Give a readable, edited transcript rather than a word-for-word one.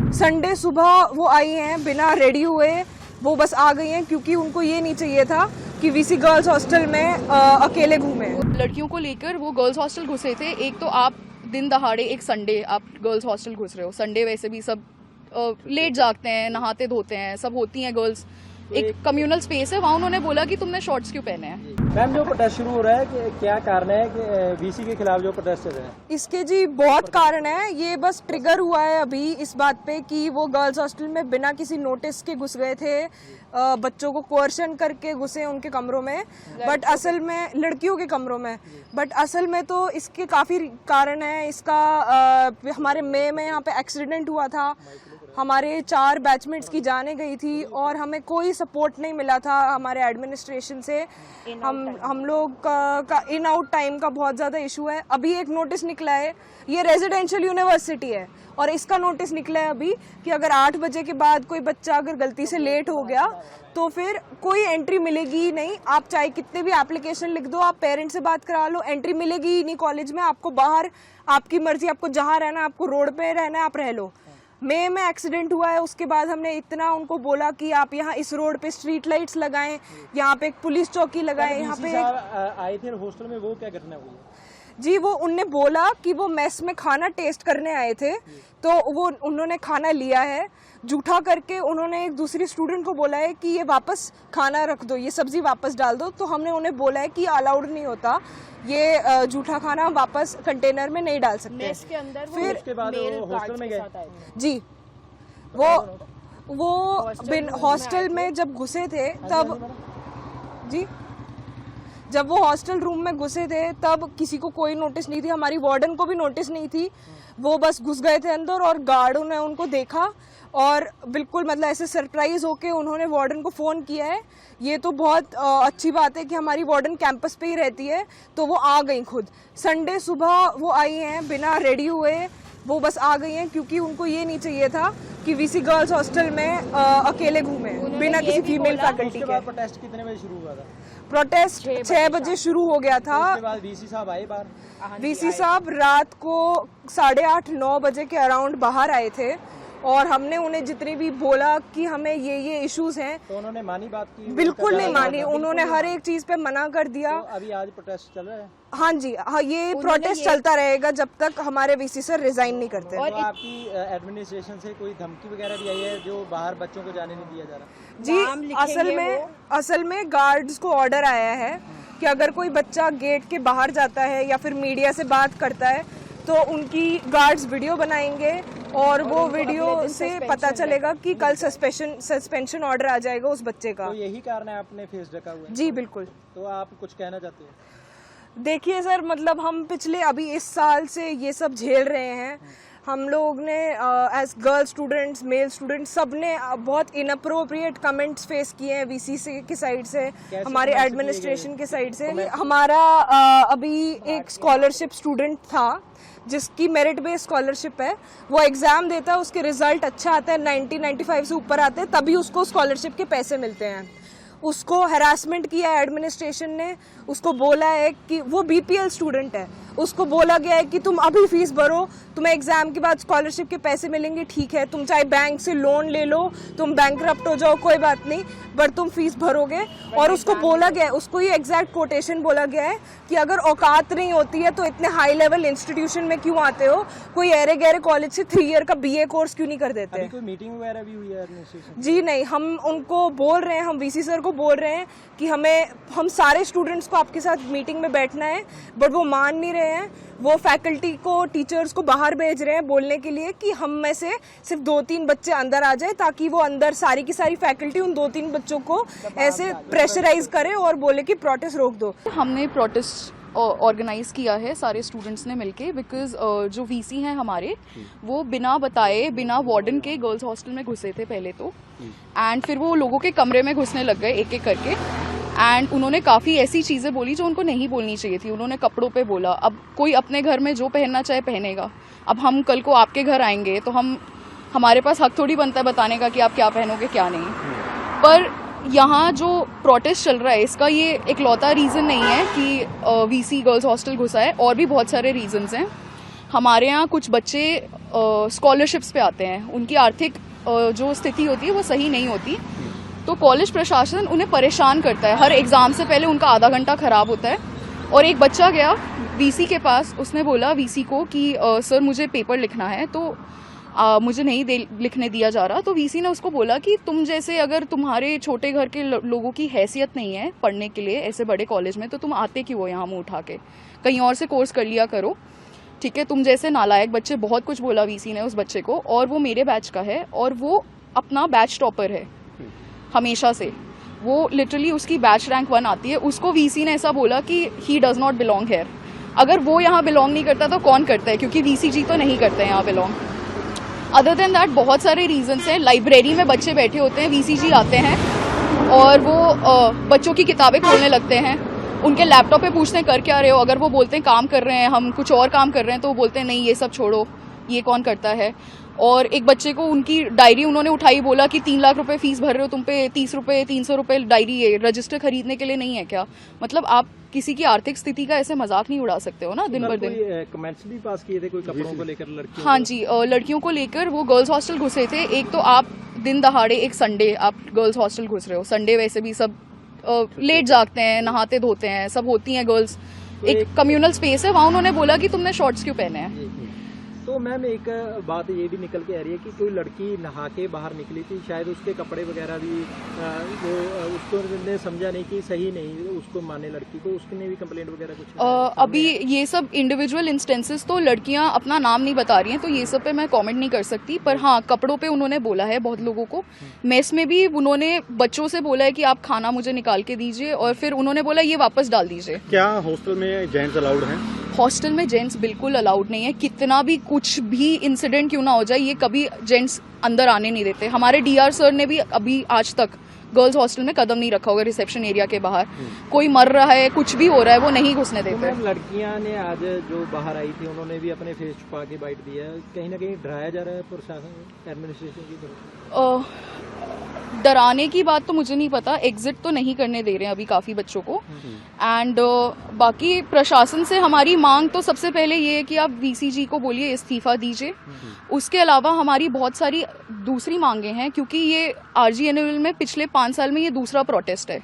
Sunday सुबह वो आई हैं बिना रेडी हुए, वो बस आ गई हैं क्योंकि उनको ये नहीं चाहिए था कि वीसी गर्ल्स हॉस्टल में अकेले घूमें। लड़कियों को लेकर वो गर्ल्स हॉस्टल घुसे थे। एक तो आप दिन दहाड़े एक संडे आप गर्ल्स हॉस्टल घुस रहे हो। संडे वैसे भी सब लेट जागते हैं, नहाते धोते हैं, सब होती हैं गर्ल्स। एक कम्युनल स्पेस है, वहाँ उन्होंने बोला कि तुमने शॉर्ट्स क्यों पहने हैं। मैम, जो प्रोटेस्ट शुरू हो रहा है कि क्या कारण है कि वीसी के खिलाफ जो प्रोटेस्ट चल रहा है? इसके जी बहुत कारण है। ये बस ट्रिगर हुआ है अभी इस बात पे कि वो गर्ल्स हॉस्टल में बिना किसी नोटिस के घुस गए थे, बच्चों को कोर्शन करके घुसे उनके कमरों में, बट असल में लड़कियों के कमरों में। बट असल में तो इसके काफ़ी कारण है। इसका हमारे मई में यहाँ पे एक्सीडेंट हुआ था, हमारे 4 बैचमेट्स की जाने गई थी और हमें कोई सपोर्ट नहीं मिला था हमारे एडमिनिस्ट्रेशन से। हम लोग का इन आउट टाइम का बहुत ज़्यादा इशू है। अभी एक नोटिस निकला है, ये रेजिडेंशियल यूनिवर्सिटी है और इसका नोटिस निकला है अभी कि अगर 8 बजे के बाद कोई बच्चा अगर गलती से लेट हो गया तो फिर कोई एंट्री मिलेगी ही नहीं। आप चाहे कितने भी एप्लीकेशन लिख दो, आप पेरेंट्स से बात करा लो, एंट्री मिलेगी ही नहीं कॉलेज में। आपको बाहर आपकी मर्जी, आपको जहाँ रहना है, आपको रोड पे रहना है, आप रह लो। मई में एक्सीडेंट हुआ है, उसके बाद हमने इतना उनको बोला कि आप यहाँ इस रोड पे स्ट्रीट लाइट्स लगाएं, यहाँ पे एक पुलिस चौकी लगाएं। यहाँ पे आए थे हॉस्टल में, वो क्या घटना हुई है? जी, वो उनने बोला कि वो मेस में खाना टेस्ट करने आए थे, तो वो उन्होंने खाना लिया है झूठा करके। उन्होंने एक दूसरी स्टूडेंट को बोला है कि ये वापस खाना रख दो, ये सब्जी वापस डाल दो। तो हमने उन्हें बोला है कि अलाउड नहीं होता, ये झूठा खाना वापस कंटेनर में नहीं डाल सकते। मेस के अंदर फिर उसके बाद हॉस्टल में गए जी, वो हॉस्टल में जब घुसे थे तब जी, जब वो हॉस्टल रूम में घुसे थे तब किसी को कोई नोटिस नहीं थी, हमारी वार्डन को भी नोटिस नहीं थी। वो बस घुस गए थे अंदर और गार्डों ने उनको देखा और बिल्कुल मतलब ऐसे सरप्राइज होके उन्होंने वार्डन को फ़ोन किया है। ये तो बहुत अच्छी बात है कि हमारी वार्डन कैंपस पे ही रहती है, तो वो आ गई खुद। संडे सुबह वो आई हैं बिना रेडी हुए, वो बस आ गई हैं क्योंकि उनको ये नहीं चाहिए था कि वीसी गर्ल्स हॉस्टल में अकेले घूमें बिना किसी फीमेल फैकल्टी के। प्रोटेस्ट कितने बजे शुरू हुआ था? प्रोटेस्ट 6 बजे शुरू हो गया था। उसके बाद वीसी साहब आए बाहर? वीसी साहब रात को 8:30-9 बजे के अराउंड बाहर आए थे और हमने उन्हें जितने भी बोला कि हमें ये इश्यूज हैं, तो उन्होंने मानी बात की? बिल्कुल नहीं मानी, उन्होंने हर एक चीज पे मना कर दिया। तो अभी आज प्रोटेस्ट चल रहा है? हाँ जी, हाँ, ये प्रोटेस्ट चलता रहेगा जब तक हमारे वीसी सर रिजाइन नहीं करते। और आपकी एडमिनिस्ट्रेशन से कोई धमकी वगैरह भी आई है जो बाहर बच्चों को जाने नहीं दिया जा रहा? जी, असल में गार्ड्स को ऑर्डर आया है कि अगर कोई बच्चा गेट के बाहर जाता है या फिर मीडिया से बात करता है तो उनकी गार्ड्स वीडियो बनाएंगे और वो वीडियो से पता चलेगा कि कल सस्पेंशन ऑर्डर आ जाएगा उस बच्चे का। तो यही कारण है आपने फेस ढका हुआ है? जी बिल्कुल। तो आप कुछ कहना चाहते हैं? देखिए सर, मतलब हम पिछले अभी इस साल से ये सब झेल रहे हैं। हम लोग ने as girl students, male students, सब ने बहुत इनअप्रोप्रिएट कमेंट्स फेस किए हैं वीसी से की साइड से, हमारे एडमिनिस्ट्रेशन के साइड से। हमारा अभी एक स्कॉलरशिप स्टूडेंट था जिसकी मेरिट बेस्ड स्कॉलरशिप है, वो एग्जाम देता है, उसके रिजल्ट अच्छा आता है, 90-95 से ऊपर आते हैं, तभी उसको स्कॉलरशिप के पैसे मिलते हैं। उसको हैरासमेंट किया है एडमिनिस्ट्रेशन ने, उसको बोला है कि वो बीपीएल स्टूडेंट है, उसको बोला गया है कि तुम अभी फीस भरो, तुम्हें एग्जाम के बाद स्कॉलरशिप के पैसे मिलेंगे, ठीक है, तुम चाहे बैंक से लोन ले लो, तुम बैंकरप्ट हो जाओ, कोई बात नहीं, बट तुम फीस भरोगे। और उसको बोला गया है, उसको ये एग्जैक्ट कोटेशन बोला गया है कि अगर औकात नहीं होती है तो इतने हाई लेवल इंस्टीट्यूशन में क्यों आते हो, कोई एरे गहरे कॉलेज से 3 ईयर का बीए कोर्स क्यों नहीं कर देते? अभी कोई मीटिंग वगैरह भी हुई है एडमिनिस्ट्रेशन? जी नहीं, हम उनको बोल रहे हैं, हम वीसी सर को बोल रहे हैं कि हम सारे स्टूडेंट्स को आपके साथ मीटिंग में बैठना है, बट वो मान नहीं रहे हैं। वो फैकल्टी को, टीचर्स को बाहर भेज रहे हैं बोलने के लिए कि हम में से सिर्फ 2-3 बच्चे अंदर आ जाए, ताकि वो अंदर सारी की सारी फैकल्टी उन 2-3 बच्चों को ऐसे प्रेशराइज करे और बोले कि प्रोटेस्ट रोक दो। हमने प्रोटेस्ट ऑर्गेनाइज किया है सारे स्टूडेंट्स ने मिलके, बिकॉज जो वीसी हैं हमारे, वो बिना बताए, बिना वार्डन के गर्ल्स हॉस्टल में घुसे थे पहले तो, एंड फिर वो लोगों के कमरे में घुसने लग गए एक एक करके, एंड उन्होंने काफ़ी ऐसी चीज़ें बोली जो उनको नहीं बोलनी चाहिए थी। उन्होंने कपड़ों पे बोला, अब कोई अपने घर में जो पहनना चाहे पहनेगा, अब हम कल को आपके घर आएंगे तो हमारे पास हक थोड़ी बनता है बताने का कि आप क्या पहनोगे क्या नहीं। पर यहाँ जो प्रोटेस्ट चल रहा है इसका ये इकलौता रीज़न नहीं है कि वीसी गर्ल्स हॉस्टल घुसा है, और भी बहुत सारे रीजंस हैं। हमारे यहाँ कुछ बच्चे स्कॉलरशिप्स पे आते हैं, उनकी आर्थिक जो स्थिति होती है वो सही नहीं होती, तो कॉलेज प्रशासन उन्हें परेशान करता है। हर एग्ज़ाम से पहले उनका आधा घंटा ख़राब होता है। और एक बच्चा गया वीसी के पास, उसने बोला वीसी को कि सर मुझे पेपर लिखना है, तो मुझे नहीं लिखने दिया जा रहा। तो वीसी ने उसको बोला कि तुम जैसे, अगर तुम्हारे छोटे घर के लोगों की हैसियत नहीं है पढ़ने के लिए ऐसे बड़े कॉलेज में, तो तुम आते क्यों हो यहाँ मुँह उठा के, कहीं और से कोर्स कर लिया करो, ठीक है, तुम जैसे नालायक बच्चे। बहुत कुछ बोला वीसी ने उस बच्चे को, और वो मेरे बैच का है और वो अपना बैच टॉपर है हमेशा से, वो लिटरली उसकी बैच रैंक 1 आती है। उसको वीसी ने ऐसा बोला कि he does not belong here. अगर वो यहाँ बिलोंग नहीं करता तो कौन करता है, क्योंकि वीसी जी तो नहीं करते हैं यहाँ बिलोंग। अदर देन दैट बहुत सारे रीजंस हैं। लाइब्रेरी में बच्चे बैठे होते हैं, वीसी जी आते हैं और वो बच्चों की किताबें खोलने लगते हैं, उनके लैपटॉप पे पूछते हैं कर क्या रहे हो, अगर वो बोलते हैं काम कर रहे हैं, हम कुछ और काम कर रहे हैं, तो वो बोलते हैं नहीं ये सब छोड़ो, ये कौन करता है। और एक बच्चे को उनकी डायरी उन्होंने उठाई, बोला कि 3 लाख रुपए फीस भर रहे हो, तुम पे 30 रुपए 300 रुपए डायरी रजिस्टर खरीदने के लिए नहीं है क्या। मतलब आप किसी की आर्थिक स्थिति का ऐसे मजाक नहीं उड़ा सकते हो ना दिन भर दिन। कमेंट्स भी पास किए थे कोई कपड़ों को लेकर लड़कियों? हाँ जी, लड़कियों को लेकर वो गर्ल्स हॉस्टल घुसे थे। एक तो आप दिन दहाड़े एक संडे आप गर्ल्स हॉस्टल घुस रहे हो, संडे वैसे भी सब लेट जागते हैं, नहाते धोते हैं, सब होती हैं गर्ल्स, एक कम्युनल स्पेस है वहाँ। उन्होंने बोला कि तुमने शॉर्ट्स क्यों पहने हैं। तो मैम एक बात ये भी निकल के आ रही है कि कोई लड़की नहा के बाहर निकली थी, शायद उसके कपड़े वगैरह भी वो उसको ने समझा नहीं कि सही नहीं, उसको माने लड़की को, उसने भी कंप्लेंट वगैरह कुछ अभी ये सब इंडिविजुअल इंस्टेंसेस तो लड़कियां अपना नाम नहीं बता रही हैं, तो ये सब पे मैं कमेंट नहीं कर सकती। पर हाँ, कपड़ों पे उन्होंने बोला है बहुत लोगों को। मेस में भी उन्होंने बच्चों से बोला है कि आप खाना मुझे निकाल के दीजिए, और फिर उन्होंने बोला ये वापस डाल दीजिए। क्या हॉस्टल में जेंट्स अलाउड हैं? हॉस्टल में जेंट्स बिल्कुल अलाउड नहीं है। कितना भी कुछ भी इंसिडेंट क्यों ना हो जाए, ये कभी जेंट्स अंदर आने नहीं देते। हमारे डीआर सर ने भी अभी आज तक गर्ल्स हॉस्टल में कदम नहीं रखा होगा रिसेप्शन एरिया के बाहर। कोई मर रहा है, कुछ भी हो रहा है, वो नहीं घुसने देते। तो लड़कियां ने आज जो बाहर आई थी उन्होंने भी अपने फेस छुपा के बाइट दिया है, कहीं ना कहीं डराया जा रहा है प्रशासन एडमिनिस्ट्रेशन की तरफ। डराने की बात तो मुझे नहीं पता, एग्जिट तो नहीं करने दे रहे हैं अभी काफ़ी बच्चों को। एंड बाकी प्रशासन से हमारी मांग तो सबसे पहले ये है कि आप वीसी जी को बोलिए इस्तीफा दीजिए। उसके अलावा हमारी बहुत सारी दूसरी मांगे हैं, क्योंकि ये आरजीएनएल में पिछले 5 साल में ये दूसरा प्रोटेस्ट है।